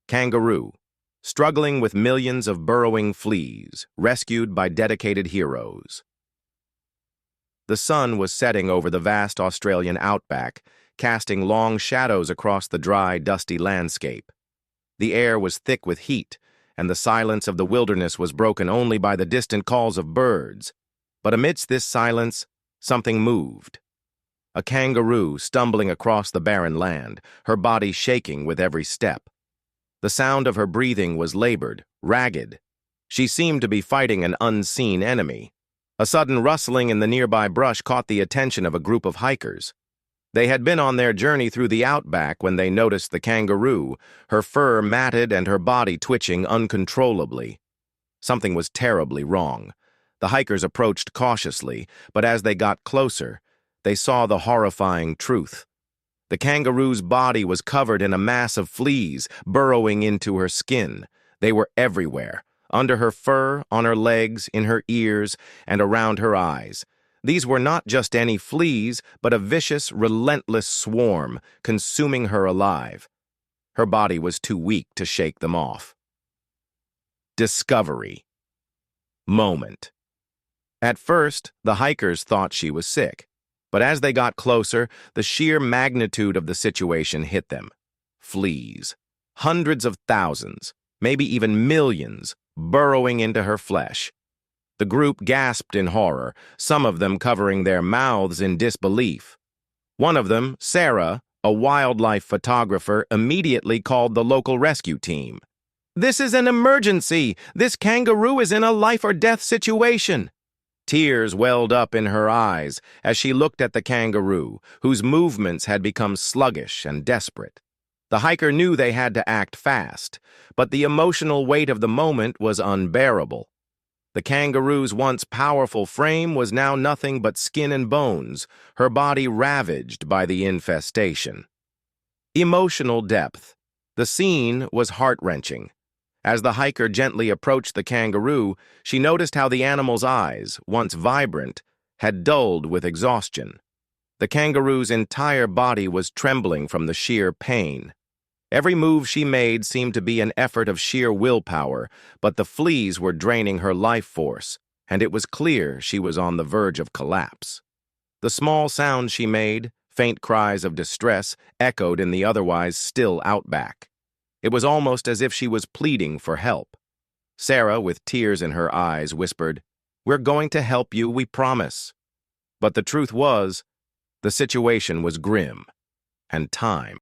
Kangaroo, struggling with millions of burrowing fleas, rescued by dedicated heroes. The sun was setting over the vast Australian outback, casting long shadows across the dry, dusty landscape. The air was thick with heat, and the silence of the wilderness was broken only by the distant calls of birds. But amidst this silence, something moved. A kangaroo stumbling across the barren land, her body shaking with every step. The sound of her breathing was labored, ragged. She seemed to be fighting an unseen enemy. A sudden rustling in the nearby brush caught the attention of a group of hikers. They had been on their journey through the outback when they noticed the kangaroo, her fur matted and her body twitching uncontrollably. Something was terribly wrong. The hikers approached cautiously, but as they got closer, they saw the horrifying truth. The kangaroo's body was covered in a mass of fleas, burrowing into her skin. They were everywhere, under her fur, on her legs, in her ears, and around her eyes. These were not just any fleas, but a vicious, relentless swarm, consuming her alive. Her body was too weak to shake them off. Discovery. Moment. At first, the hikers thought she was sick. But as they got closer, the sheer magnitude of the situation hit them. Fleas. Hundreds of thousands, maybe even millions, burrowing into her flesh. The group gasped in horror, some of them covering their mouths in disbelief. One of them, Sarah, a wildlife photographer, immediately called the local rescue team. "This is an emergency! This kangaroo is in a life-or-death situation!" Tears welled up in her eyes as she looked at the kangaroo, whose movements had become sluggish and desperate. The hiker knew they had to act fast, but the emotional weight of the moment was unbearable. The kangaroo's once powerful frame was now nothing but skin and bones, her body ravaged by the infestation. Emotional depth. The scene was heart-wrenching. As the hiker gently approached the kangaroo, she noticed how the animal's eyes, once vibrant, had dulled with exhaustion. The kangaroo's entire body was trembling from the sheer pain. Every move she made seemed to be an effort of sheer willpower, but the fleas were draining her life force, and it was clear she was on the verge of collapse. The small sounds she made, faint cries of distress, echoed in the otherwise still outback. It was almost as if she was pleading for help. Sarah, with tears in her eyes, whispered, "We're going to help you, we promise." But the truth was, the situation was grim, and time